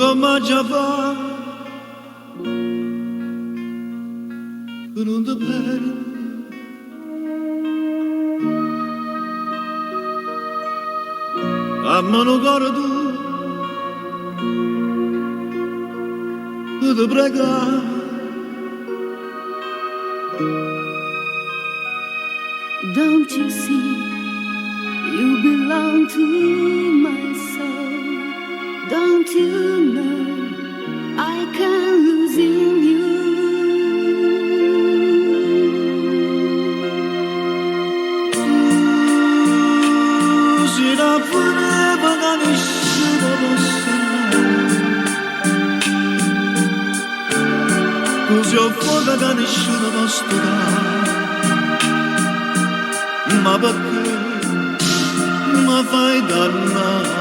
Cosa mangiava che non ti perdi. A mano cara tu che ti prega. Don't you see, you belong to my soul. Don't you know, I can't lose in you. Si la voleva da nessuno possa così ho fuoco da nessuno posso dare. Ma perché mi fai dannare?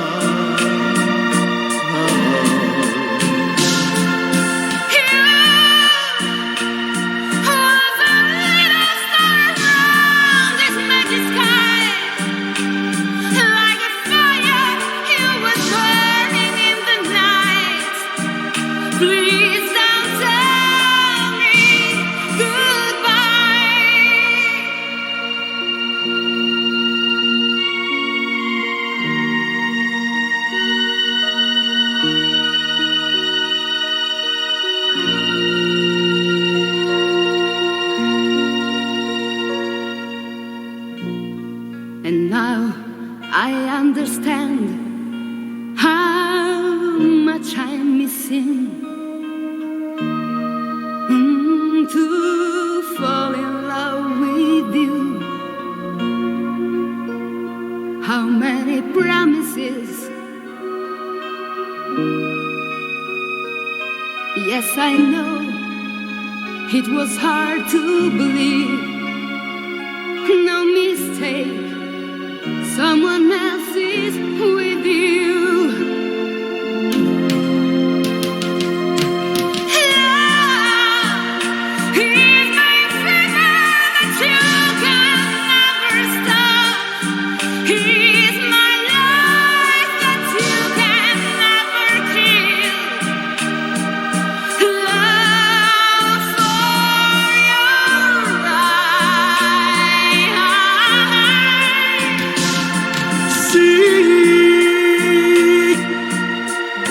And now I understand how much I'm missing to fall in love with you. How many promises? Yes, I know it was hard to believe. No mistake. Someone else is with you. Love is my fever that you can never stop. He's my life that you can never kill. Love for your eyes.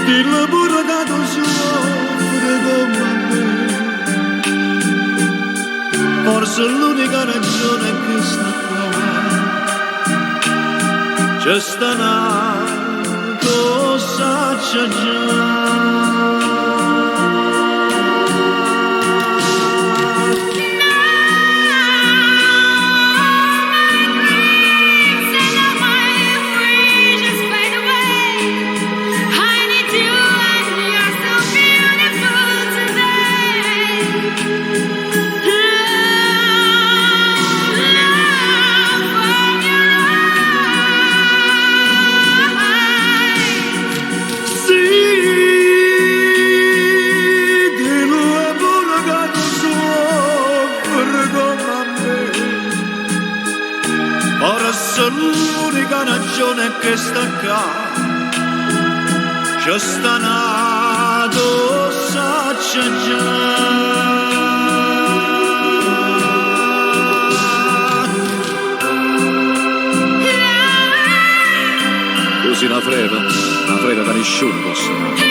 Il lavoro dato soffre come me. Forse l'unica ragione è che sta qua. C'è sta una cosa c'è già. L'unica ragione che sta qua c'è sta una dosa c'è già. Così una frega da nessuno possa dare.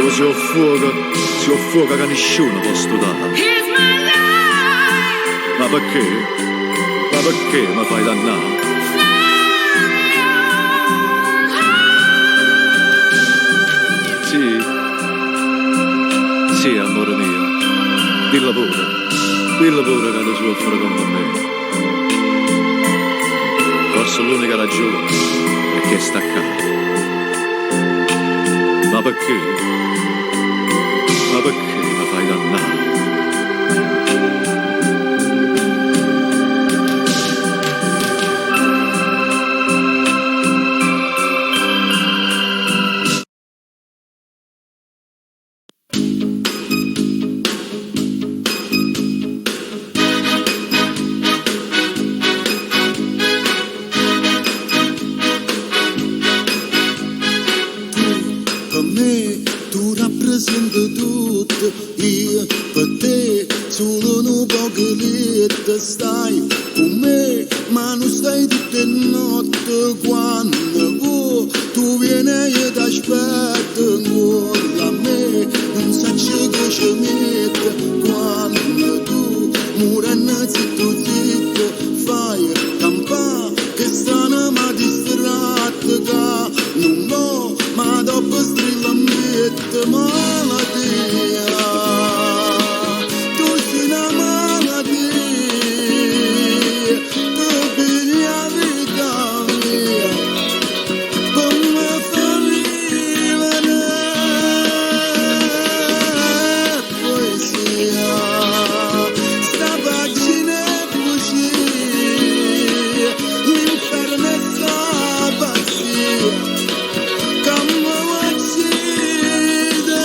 Così ho fuoco che nessuno possa dare. Ma perché? Ma perché mi fai dannare? Sì, amore mio, dillo pure che lo soffre come me. Forse l'unica ragione è che sta qua. Ma perché mi fai dannare? io per te solo un poco lì stai con me, ma non stai tutte notte quando tu vieni io ti aspetto ancora a me, non so che ci mette quando tu muore zitto zitto fai campà che strana ma distratta non vo ma dopo strilla mette malattia tu sei una malattia per bene la vita mia come fa vivere poesia sta pagina è così l'inferno è sta pazzia come uccide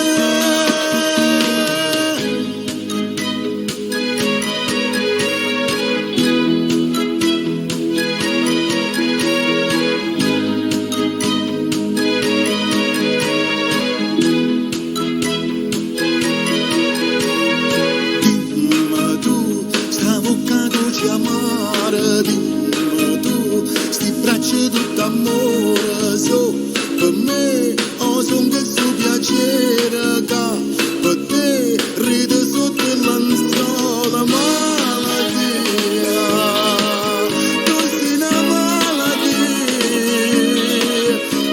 dimmi tu sta bocca dolce amare dimmi tu sti braccia tutto amore so per me o son che su piacere che per te ride sotto la lenzuola malattia tu sei una malattia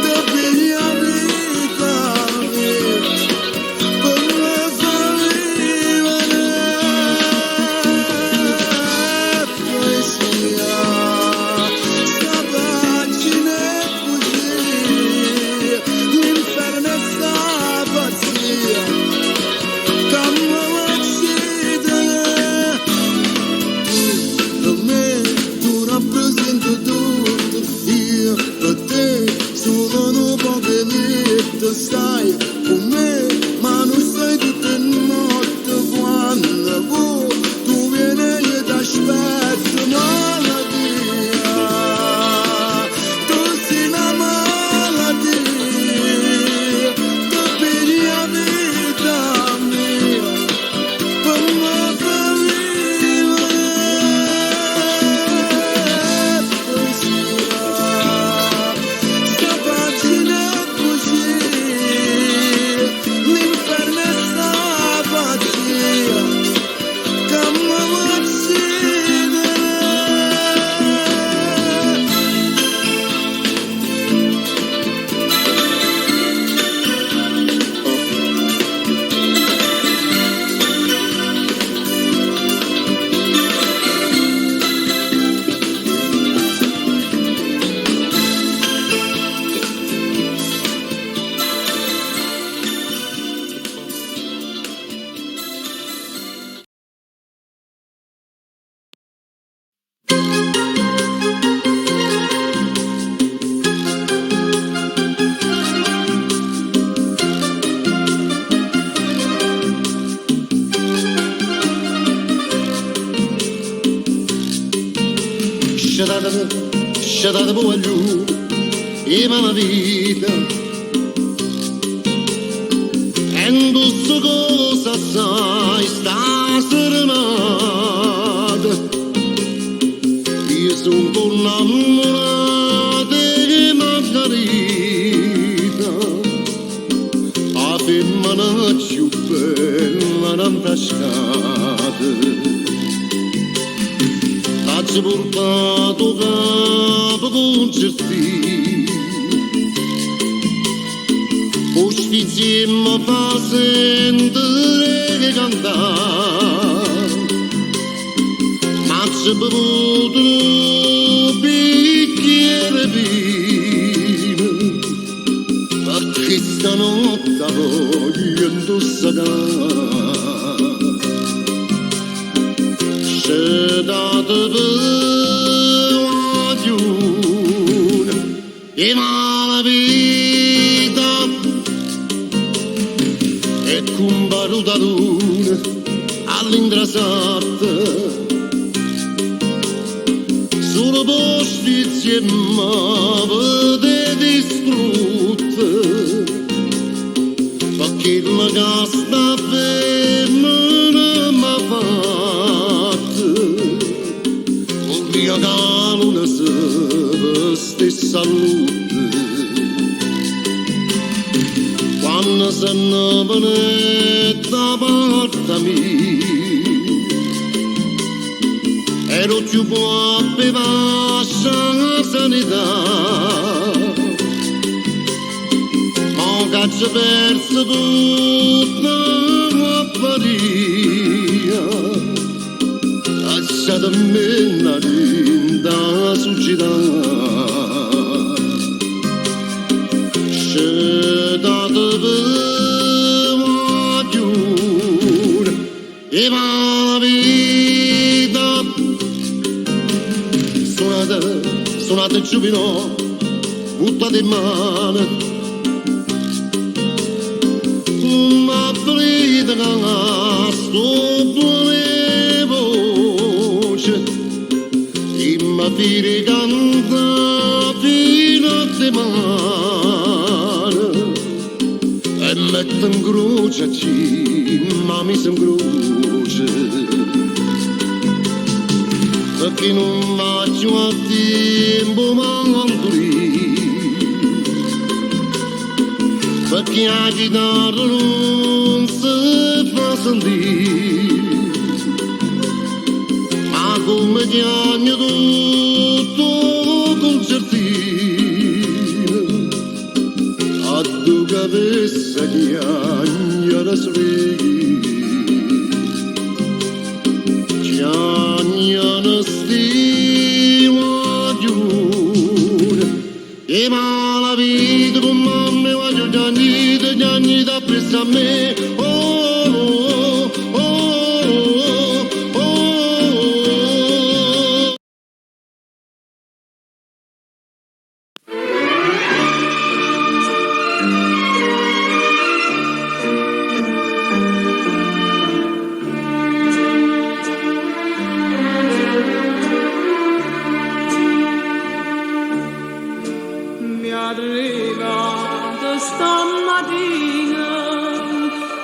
te pigli la vita mia per me fa vivere poesia sta pagina è così l'inferno è sta pazzia come uccide per me tu rappresenti tutto io per te solo un po' che litto stai con me ma non stai tutte notte quando tu vieni io ti aspetto malattia tu sei una malattia tu pigli la vita mia per me fa vivere poesia sta pagina è così l'inferno è sta pazzia come uccide Sciatate voglio e ma la vita e non so cosa sai sta serenata io sono innamorata di Margherita la femmina più bella non tascata t'ho portato capo con certi o sfizi mi fa sentire che cantare ma c'è bevuto un bicchiere vino perché stanotte voglio indossare date ragione e ma la vita è un barutatone all'ingrasata solo posti e ma vede distrutte perché la casta venetta portami e non ci può bevare sanità ma caccia perso tutta la paria lasciatemi la linda società e va la vita suonate il giubilo buttate in mano ma prima che sto le voce e ma fire canta fino a te mano e metto in croce ma mi son croce perché non faccio a tempo mandoli perché la chitarra non si fa sentire ma come chiagno tutto concertino a tu cabeça chiagno da svegli chiagno stima giù e ma la vita con mamma voglio gianni da presso a me oh, oh, oh, oh, oh. Mi è arrivata stamattina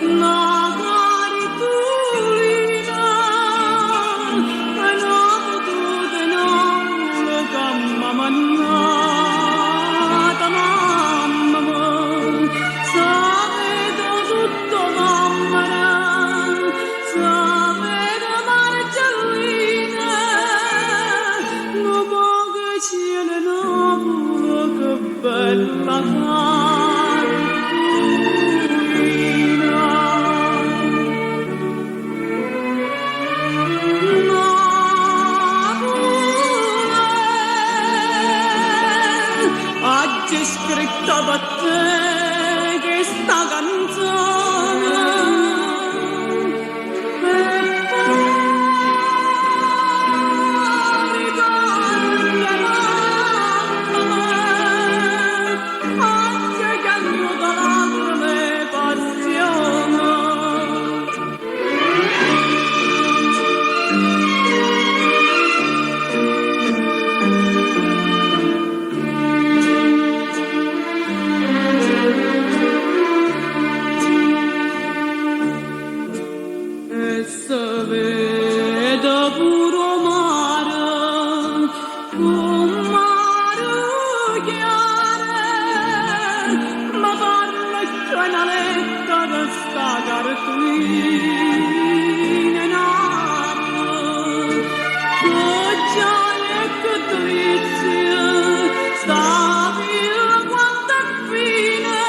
una guaritura e non potute non le gamma magnata mamma sapete tutto mamma sapete margiallina non può che cielo no che bella oggi scritta per te questa canzone per poi canterò oggi che annuda lacrime e passione e se vede puro mare un mare chiaro ma parla che una lettera sta cartina in acqua che già è che trizia sta via quanto è fine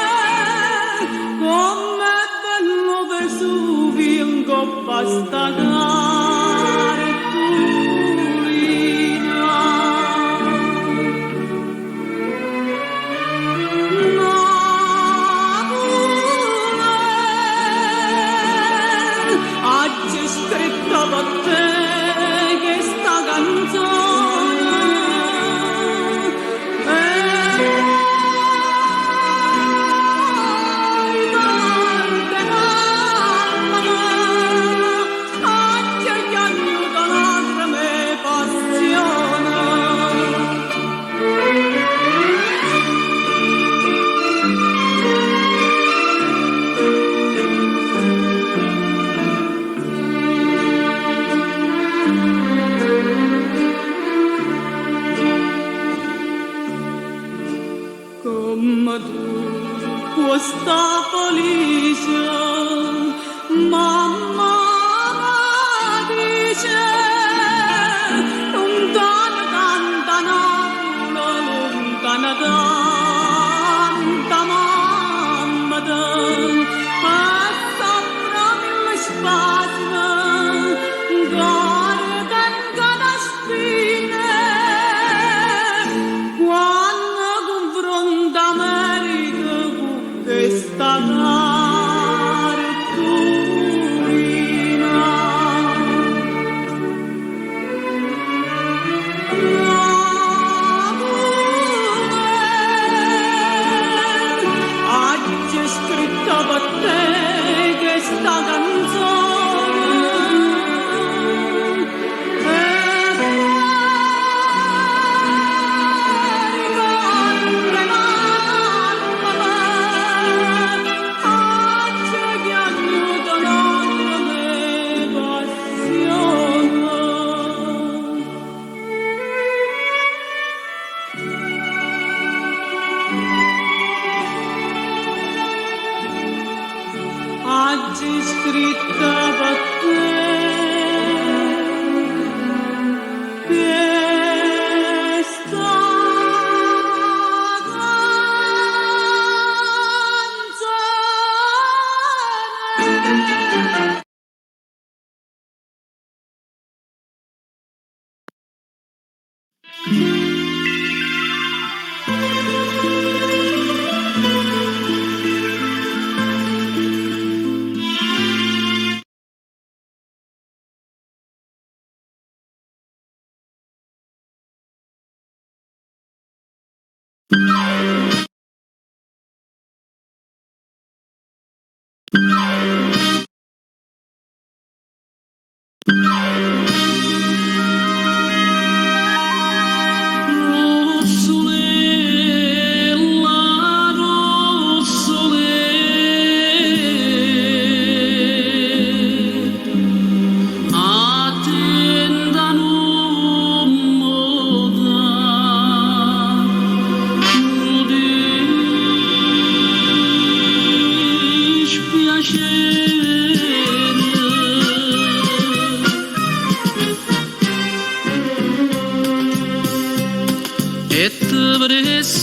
come bello Vesuvio in coppa sta cartolina oggi scritta per te questa canzone e tante mamma oggi che annuda lacrime e passione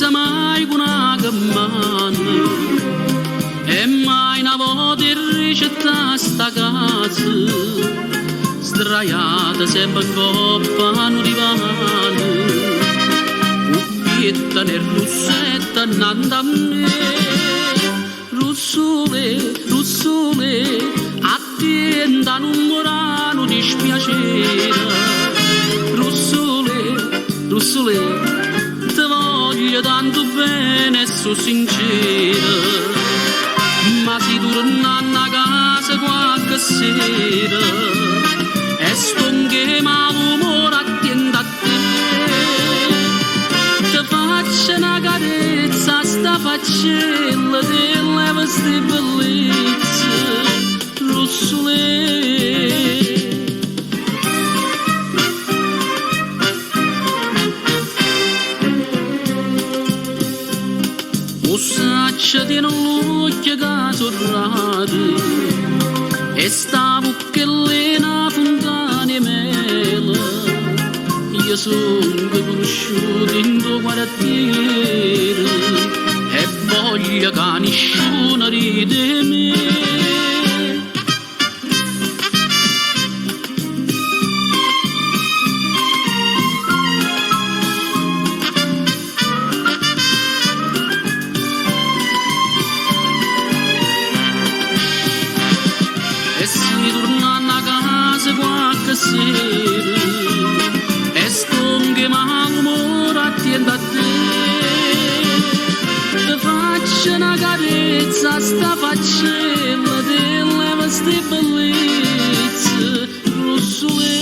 Mai una gammana e mai una volta in ricetta sta casa sdraiata sempre in coppa a un divano cuppietta nel russetto annanto a me russole, russole attenta non morano dispiacere russole, russole voglio tanto bene e sono sincera ma si torna a casa qualche sera e sto che malumore attendo a te ti faccio una carezza sta faccella ti leva ste bellezze russole Saccia di l'occhio che sorrade e sta bucchellina fontana e mela io sono conosciuto in tuo quartiere e voglio che nessuno ride me qualche sera e sto che malumore attendo a te ti faccio una carezza sta faccella ti leva ste bellezze russole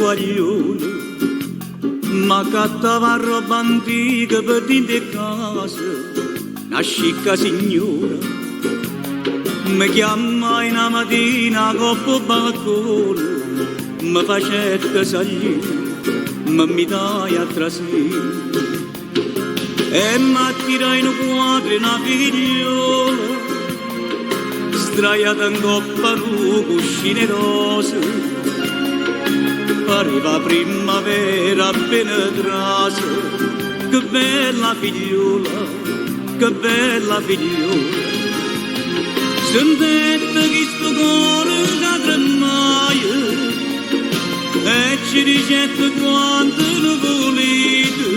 guaglione ma cattava roba antica per dentro casa una scicca signora mi chiama una mattina coppa balcone mi facette salire mi dai a trasire e mi attirai in un quadro una figliola sdraiata in coppa un cuscino rosa Arriva primavera appena trasa, che bella figliola, che bella figliola. Sentite che sto cuore che tremaia, e ci dicete quanto lo volete,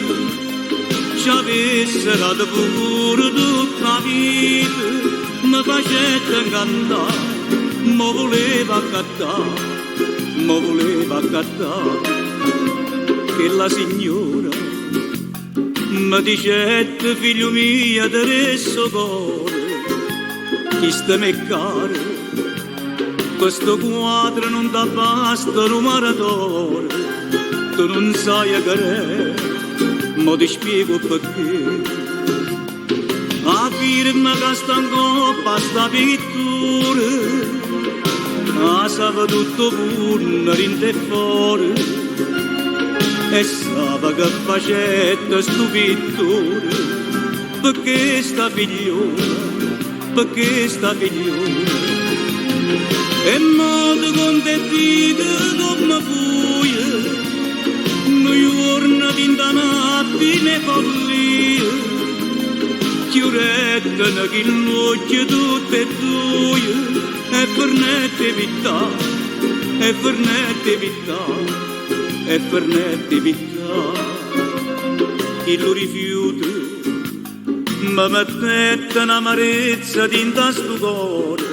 ci avesse dato pure tutta la vita, mi facete cantare, mi voleva cantare. Mi voleva accattare che la signora mi dicette figlio mio adesso cuore chi sta me caro, questo quadro non ti basta un maratona, tu non sai che è, ma ti spiego perché. A firma che sta in coppa sta pittura, a sa tutto pure in te fuori, e sa che facetta sto pittura, perché sta figliola, perché sta figliola. E modo con te vita come fuia, noi giorni vinta notte ne follia, chiurettano che l'occhio tutte e due, e per nette vita, e per nette vita, e per nette vita. Chi lo rifiuta, mi mettette un'amarezza dinta sto cuore,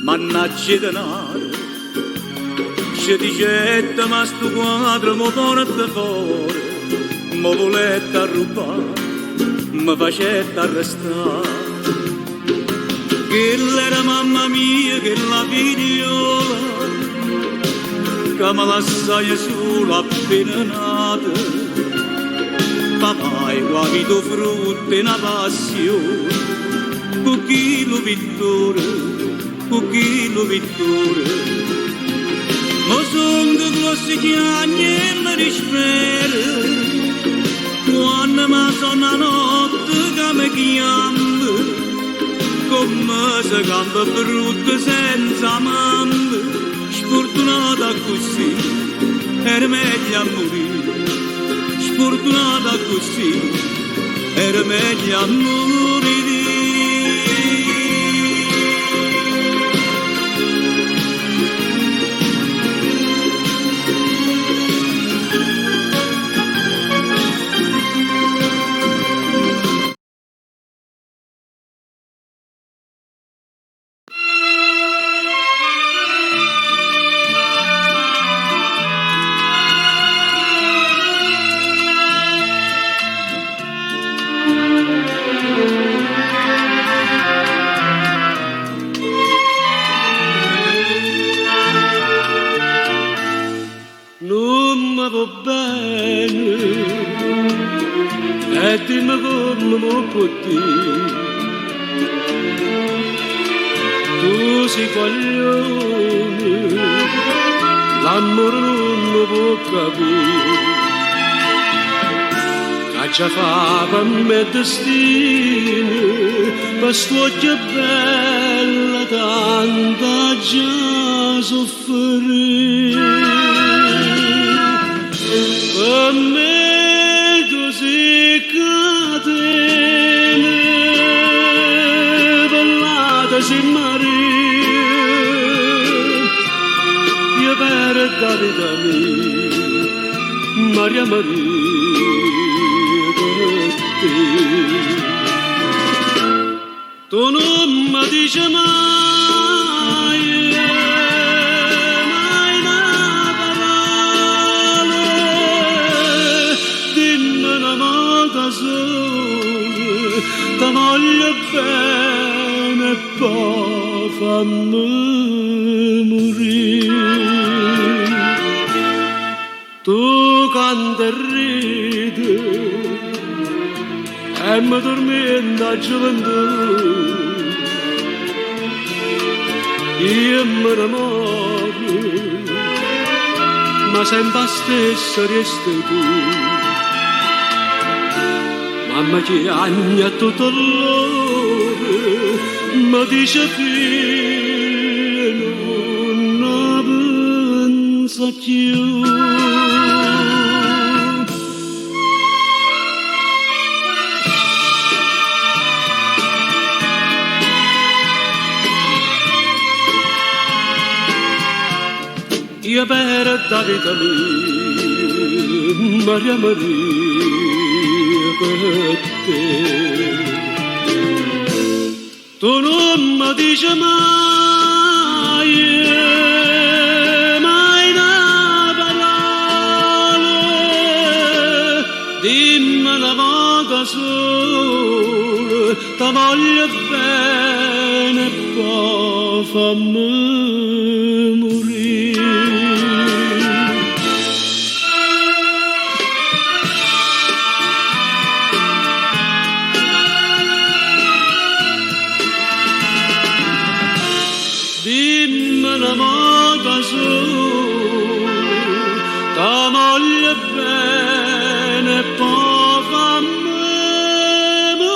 mannaggia denaro, ci dicette ma sto quadro mi porta fuori, mi volette rubare, mi facette arrestare. Quella era mamma mia che la figliola, che mi lasciai sola appena nata. Papà, ho avuto frutto e una passione, pochino pittore, pochino pittore. Ma sono che grossi chiagni e mi dispero, quando mi sono a notte che mi chiama, come se campa brutta senza mamma, sfortunata così, era meglio a morire, sfortunata così, era meglio a morire. Tu sei coglione, l'amore non lo può capire, che già fa per me destino, per st'occhio bella tanta già soffrire. Per me tu sei catena, bellata sei Maria, io per la vita mia, Maria Maria, per te. Tu non mi dici mai, mai una parola, dimmi una volta sola, ti voglio bene e poi fammi morire. Tu canta e ridi e mi tormenta la gioventù, io mi innamoro, ma sempre stessa resti tu. Mamma chiagna tutto l'ore, mi dice figlio, non pensa più. Io per la vita mia, Maria Maria, per te. Tu non mi dici mai, mai una parola, dimmi una volta sola, ti voglio bene, poi fammi morire. Dimmi una volta su, ti voglio bene, poi fammi morire.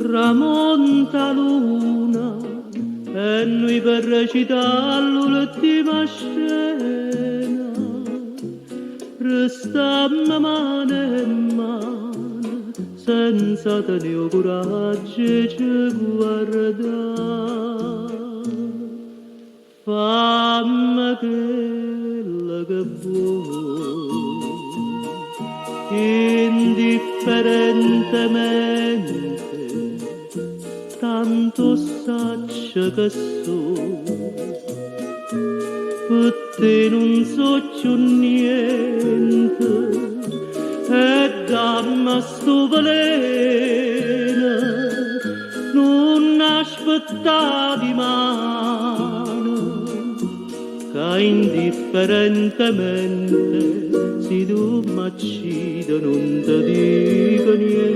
Tramonta luna e noi per recitare l'ultima scena restammo mano in mano senza tenere coraggio di guardare. Fammi quello che vuoi indifferentemente, tanto saccio che so, per te non so più niente, e dammi sto veleno, non aspettavi mano, che indifferentemente, se tu m'accidi non ti dico niente.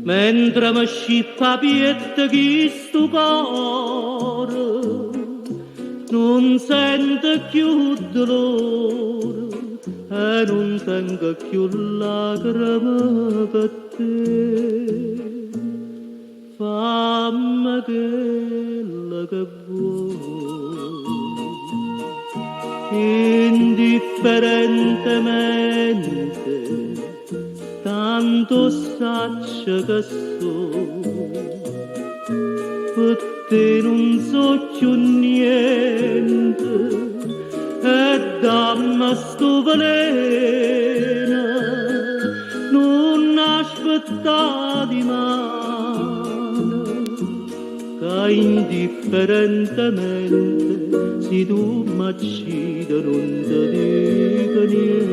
Mentre mi scippa pietta chi sto cuore non sente più dolore e non tengo più lacrime per te. Fammi quello che vuoi indifferentemente, tanto saccio che so, per te non so più niente, e dammi sto veleno, non aspettavi mano, che indifferentemente, se tu m'accidi non ti dico niente.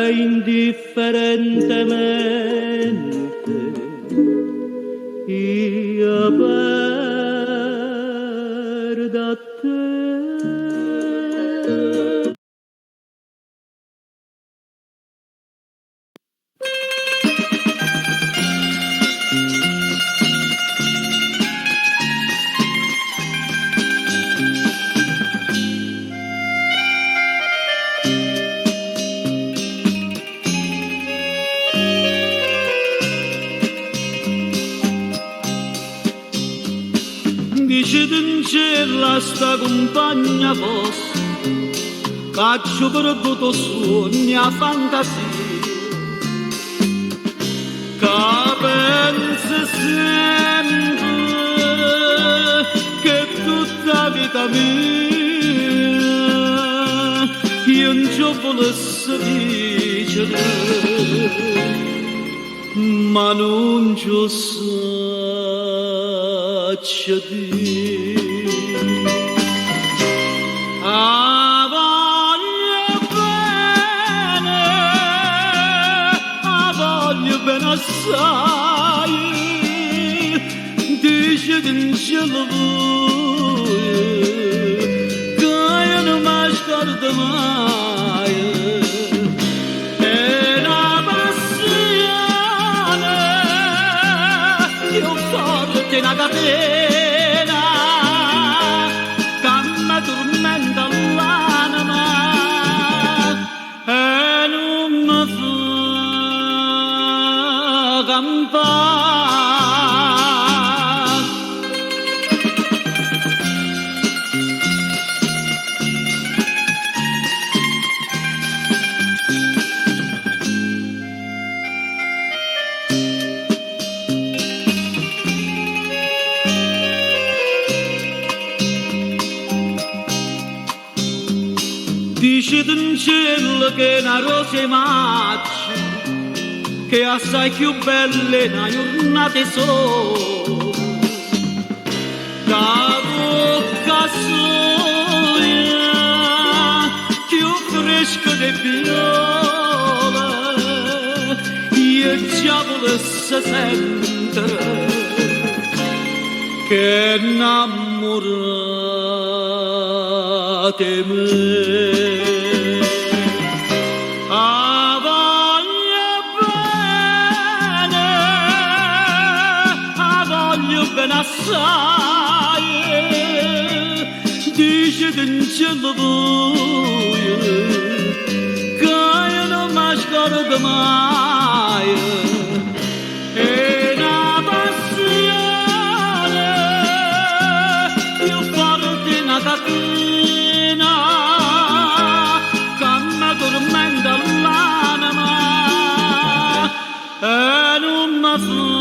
Indifferentemente io perdo a te. Dice d'incella sta compagna vostra, caccio perduto sogni a fantasia, che pensa sempre che tutta vita mia io non ci volessi dicere, ma non ci saccio dire. Voglio bene assai, dice che non ce la vuoi, de mai e la passione io forte una catena che mi tormenta l'anima e non mi fa campare. Dice in cielo che una rosa maggio che è assai più bella una giornata sola da bocca sua più fresca di viola e già volesse sentire che innamorate me. Assai dice che in cielo buio che io non mi scordo mai e una passione più forte una catena che mi tormenta l'anima e non mi fa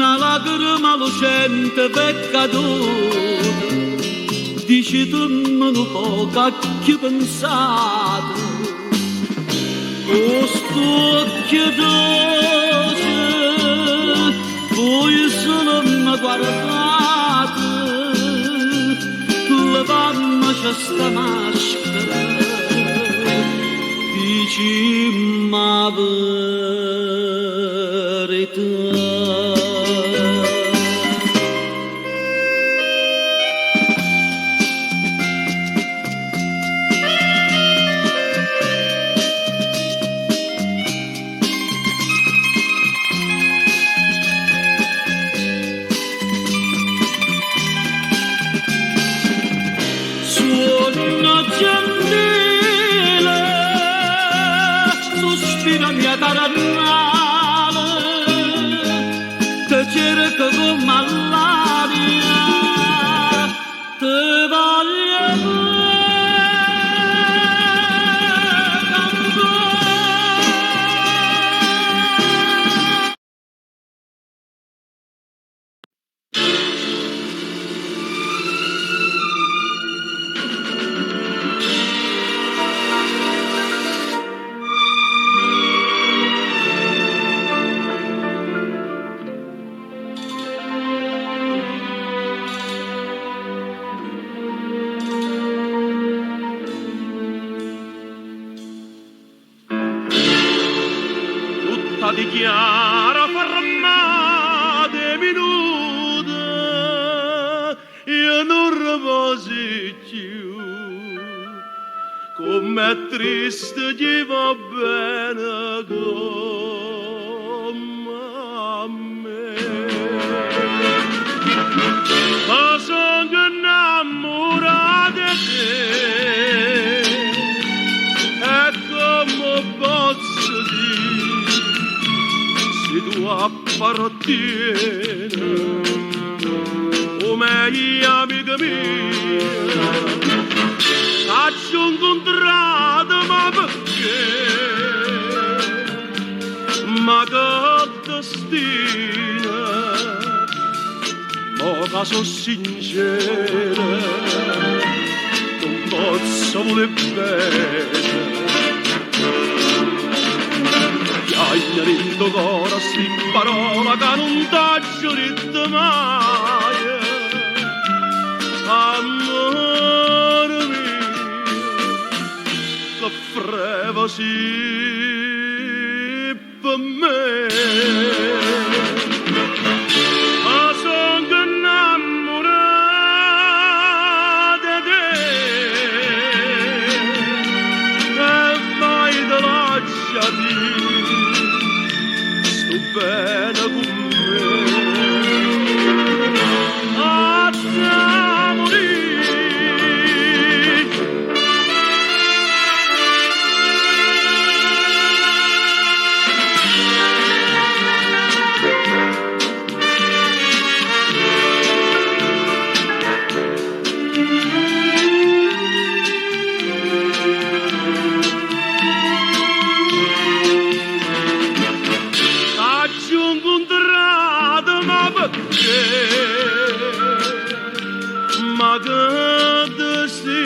una lacrima lucente peccatura dici tu non può che pensato questo occhio dolce voi solo mi guardate levandoci sta maschera dici ma verità. Mia carnale che cerca come l'aria te voglio dichiara fermate minute io non riposi più come è triste gli va bene come a me ma sono innamorato di te e come posso dire se tu appartieni come amica mia faccio incontrato ma perché ma che destino ma che sono sincera non posso voler bene Cagliarinto cora sti parola che non t'aggio detto mai. Amore mio, che freva sì per me. Ma sono innamorata di te e mai te lasciati. Bene con me a te morire. Ma che desti,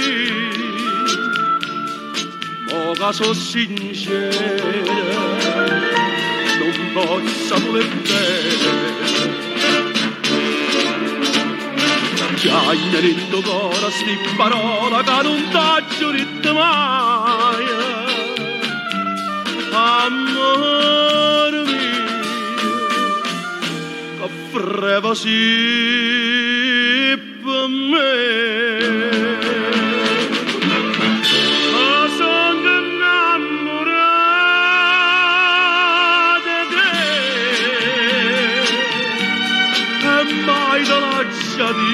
mo che so sincera, non posso voler bene. Già in detto cora sti parola che non t'aggio detto mai. Amore mio, che freva sì per me. Ma sono innamorata di te e mai te lasciati.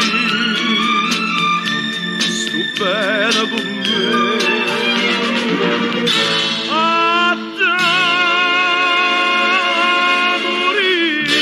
Sto bene con me a te morire.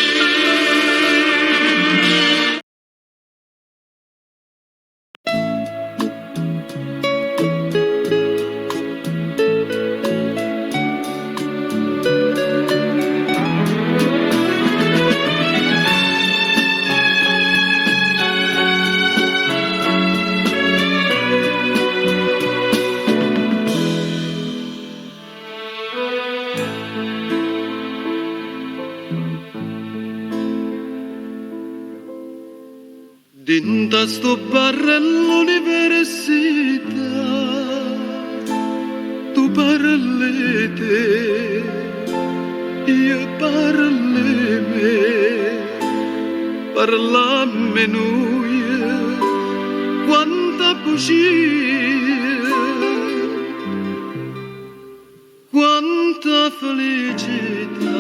Dinta sto bar all'università, tu parli te, io parli me, parlammo noi, quanta bugia, quanta felicità.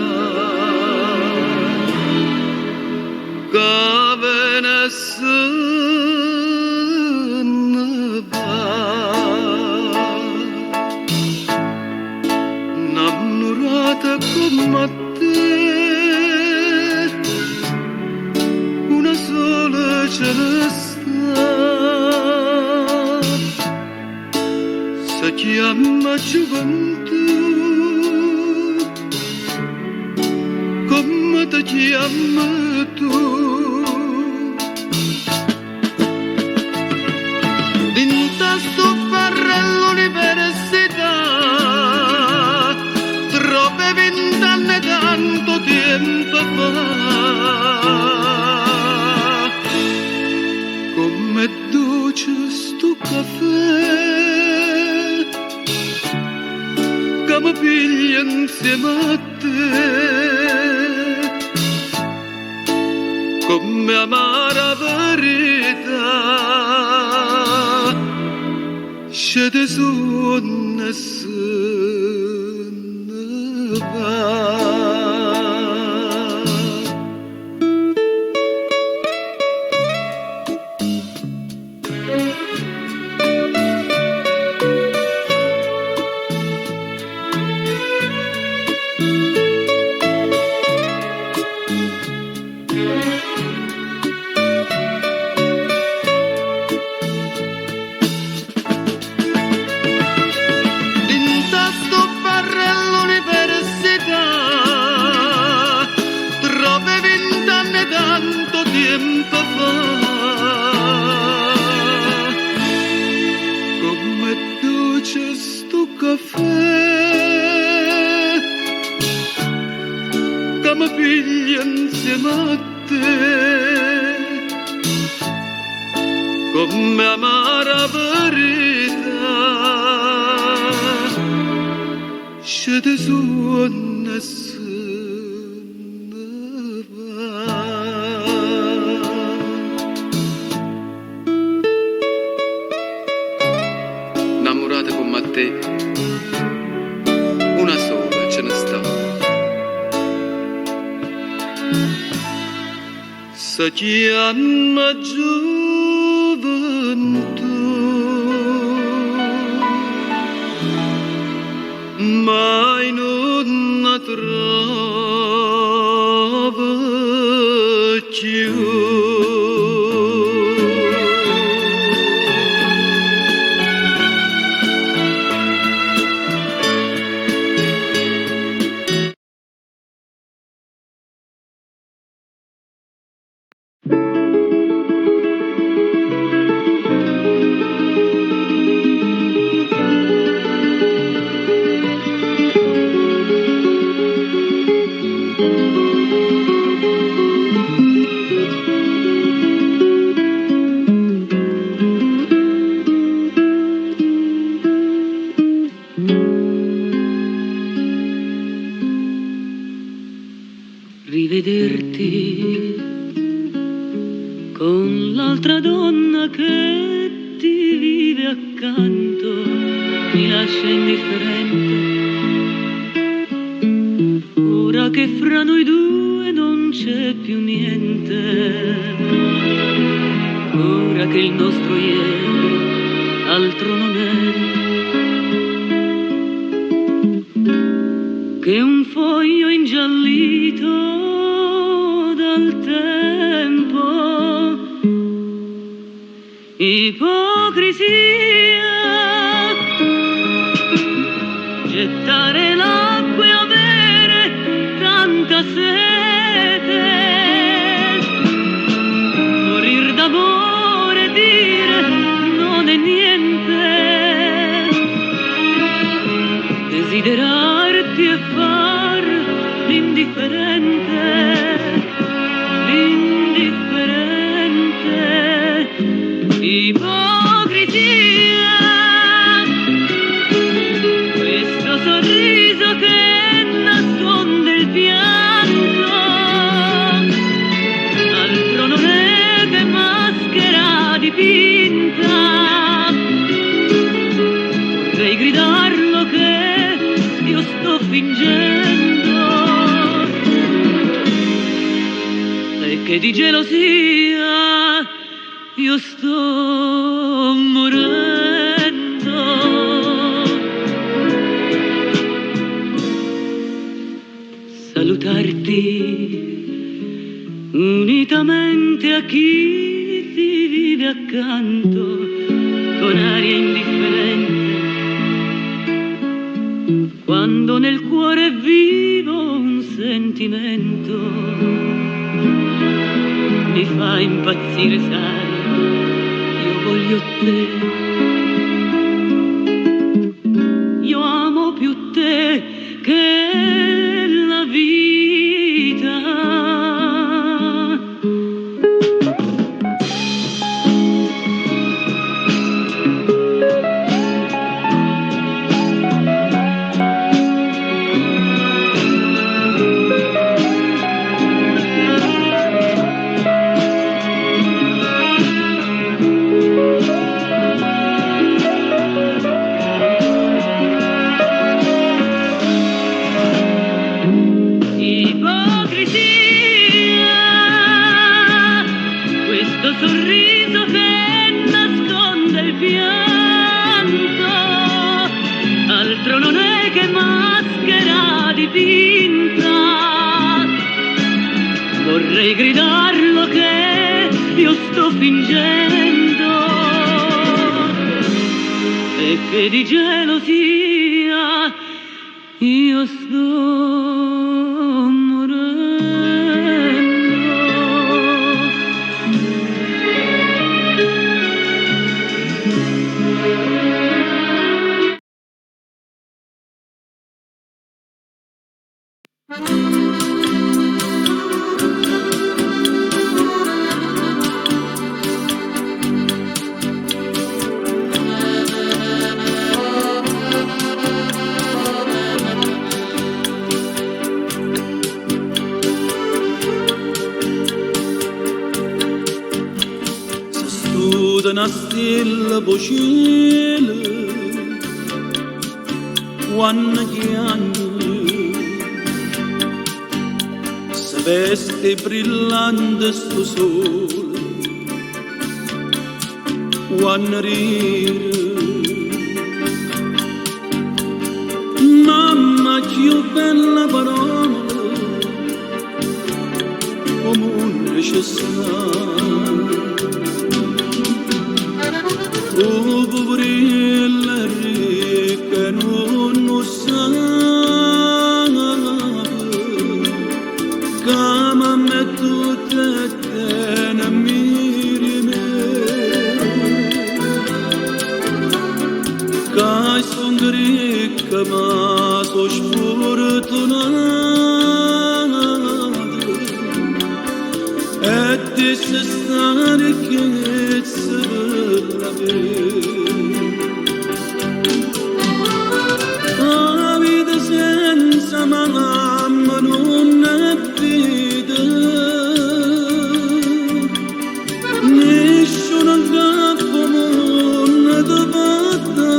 Innamorata come te, una sola ce ne sta, si chiama gioventù, come ti chiami tu. Sto barra all'università, troppe 20 anni tanto tempo fa, come dolce sto caffè che mi piglia insieme a te, come amara verità. Şede sonnasını var. caffè insieme a te, come amara verità, scende su nessuno va. Innamorata come te, una sola ce ne sta. Si chiama gioventù, mai non la trova più. Rivederti con l'altra donna che ti vive accanto mi lascia indifferente. Ora che fra noi due non c'è più niente, ora che il nostro ieri altro non è che un foglio ingiallito dal tempo. Ipocrisia, gettare l'acqua e avere tanta sete, morir d'amore e dire non è niente, desiderarti e far l'indifferente, ipocrisia, questo sorriso che nasconde il pianto, altro non è che maschera dipinta, vorrei gridarlo che io sto fingendo e che di gelosia io sto morendo. Salutarti unitamente a chi ti vive accanto con aria indifferente, quando nel cuore è vivo un sentimento, mi fa impazzire, sai, io voglio te, io amo più te che la vita. Sorriso che nasconde il pianto, altro non è che maschera dipinta, vorrei gridarlo che io sto fingendo e che di gelosia io sto morendo. boşile Wanna chiagni Se veste brillante sto sole Wanna rire Mamma che bella parola Come un necessario Oh, poverella ricca non lo sa Che mi metto te non mi Che sono ricca ma sono sfortunata E ti sei stare che la vita senza mamma non è vita nessuno capo non è fatta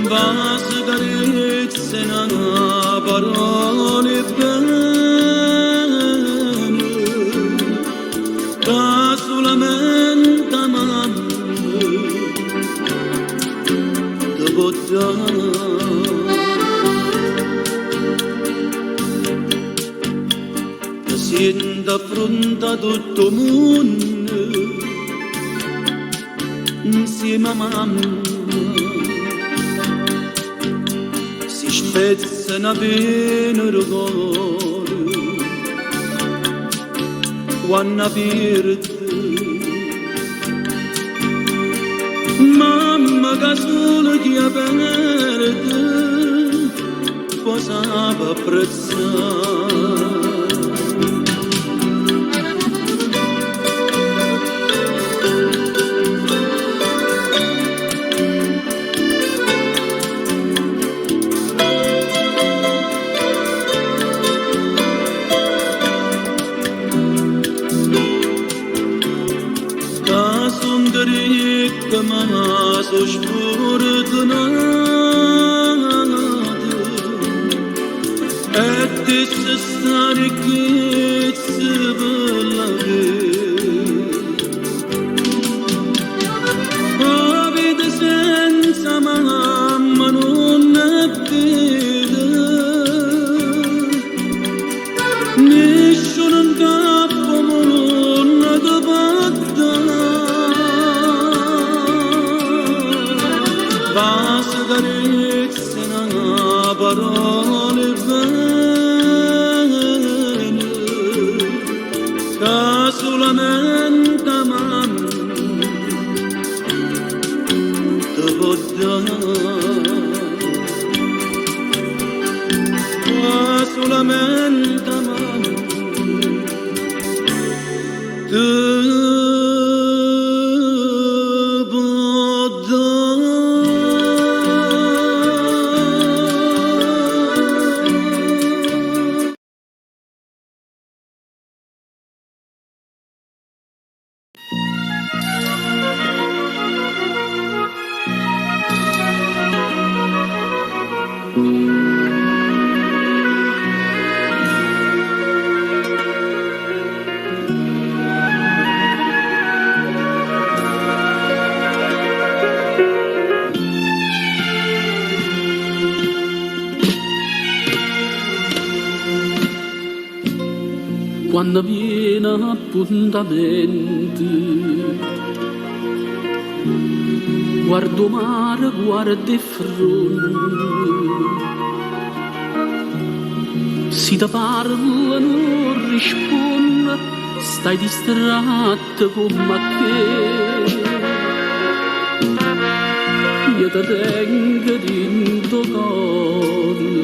basta carezze una parole solamente mamma ti può dare ti senti affronta tutto il mondo insieme a mamma si spezzano bene il cuore quando perdi Mamma che solo chi ha perde cosa va apprezzare ricca ma sono sfortunata e ti sei sta ricchezza per la vita senza mamma non è vita nessuno in capo non è fatta basta carezze una parole bene che solamente mamma ti può dare che solamente mamma ti Quando viene appuntamento guardo mare, guardo il fronte si ti parla non risponde stai distratto come a che io ti tengo dentro cuore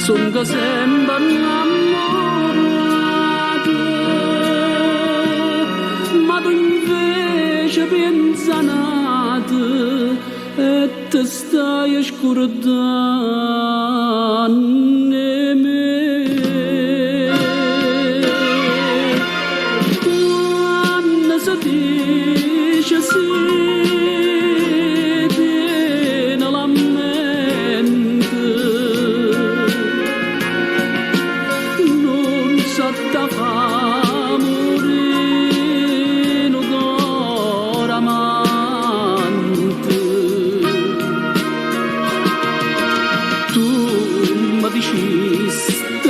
sono che sempre innamorata ma tu invece pensa nata e te stai scordando me dice sì nella mente non sa da fa morire no cor amante tu mi dici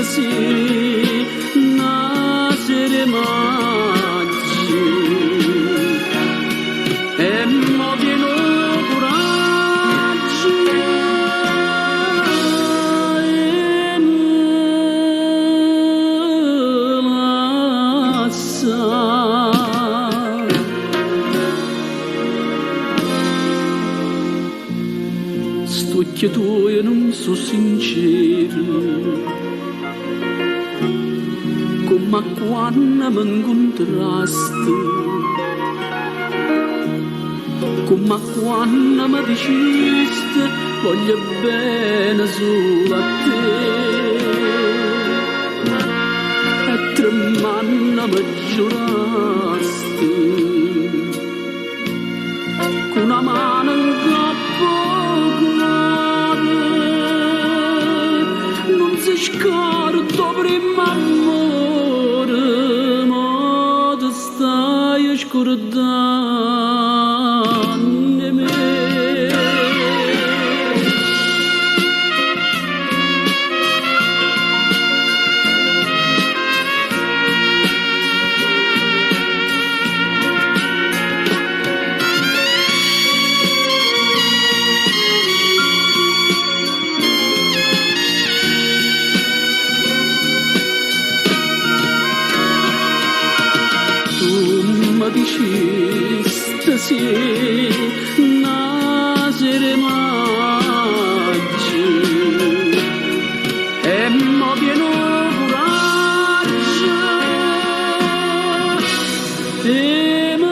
sì nascere maggio e mo pieno coraggio e me lascia sto che tu io non so sincero ma quando mi incontrasti come quando mi dicesti voglio bene solo a te e tremando mi giurasti con una mano in capo non si scorda prima amore ma ti stai scordando me ma dicesti sì nascere maggio e mo pieno coraggio e me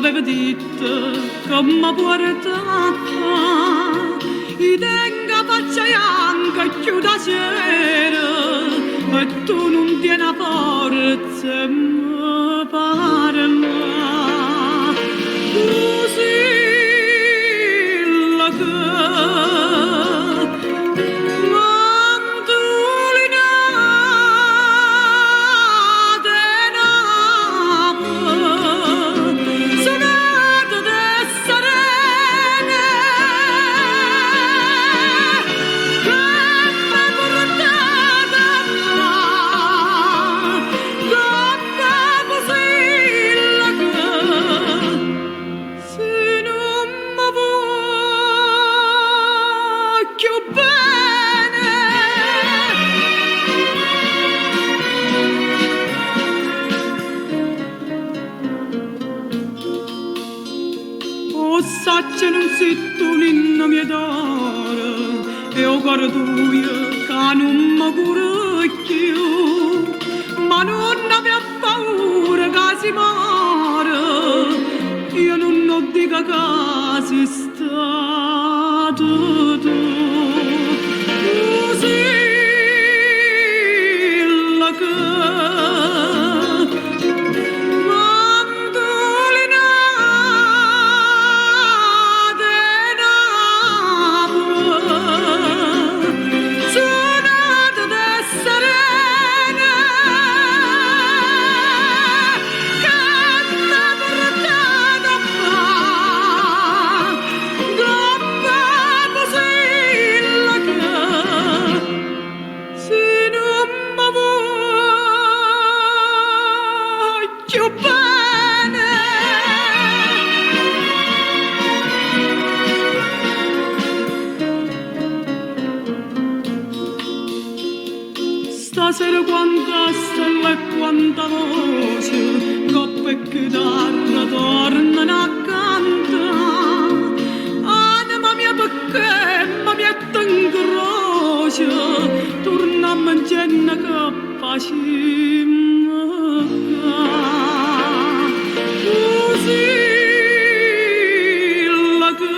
volevo dirti come portata i tenga faccia bianca chiuda sera e tu non tieni forza e mi parla così la che Sacce non si tu l'inna mia d'ora e o cuore tuo che non mi cura più ma non abbia paura che si muore io non ho dica che si stato tu così la che Stasera quanta stella e quanta voce, coppa e chitarra tornano a cantare. Anima mia perché ma mia t'ingrocia, torna a mangiare che facciamo così la che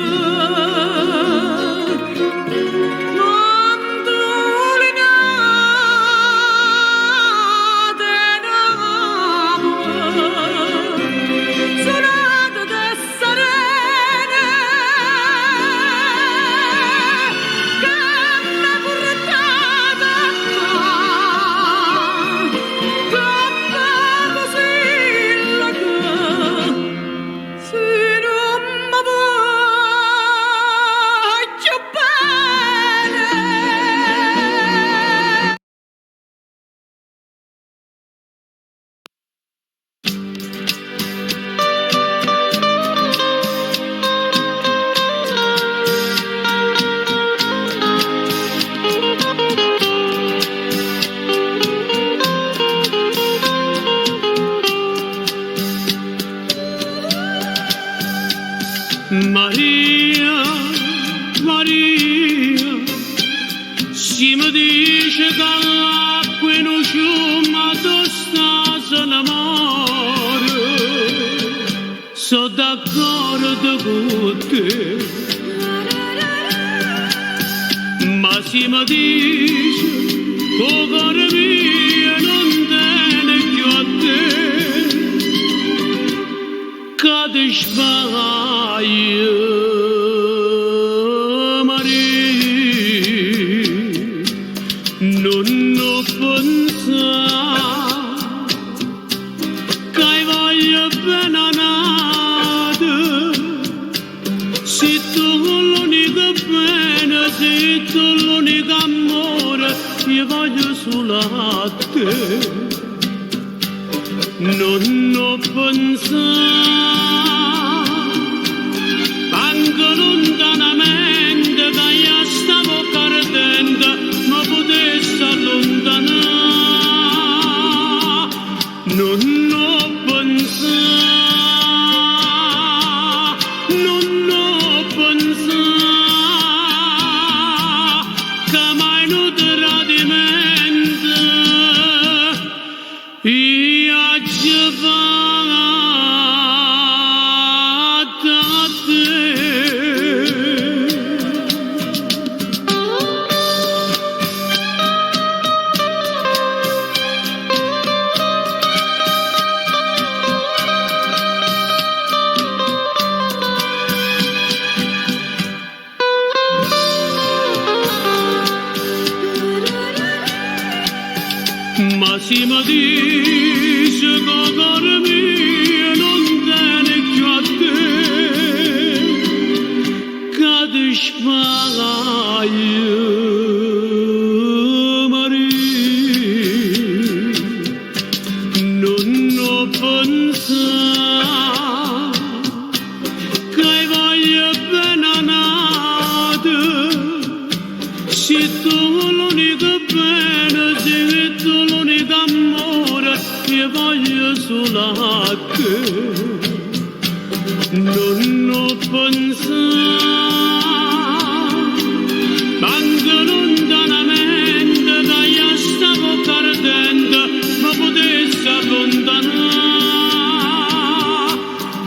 Maria, Maria, si mi dice che l'acqua non ciuma tosta se l'amore, sono d'accordo con te, ma si mi dice che il cuore mio non tiene più a te, che ti sbaglio. Io voglio solo a te, non ho pensato, anche lontanamente che io stavo perdendo, ma potessi allontanare, non ho pensato, non ho pensato, che mai non ti io ci si mi dice che cuore mio non tiene più a te, che ti sparaio Maria, non ho pensato che voglio bene nata, se tu l'unica bene, se tu l'unica amore, che voglio solo a te, non ho pensato, manco lontanamente che io stavo perdendo, ma potessi allontanare,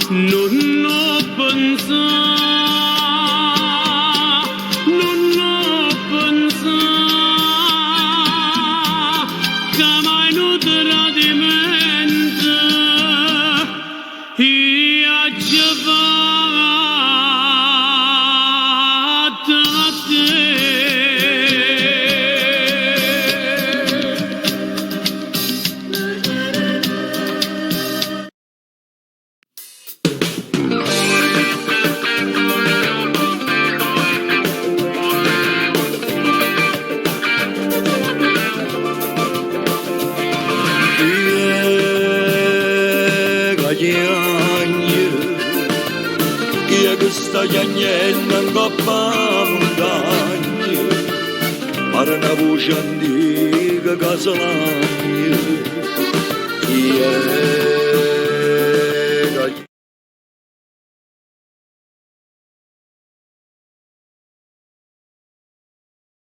non ho pensato, non ho pensato, che mai non tradimento, io ci fatto a te. Che questa agnella in coppa montagna, pare una voce antica che salagna,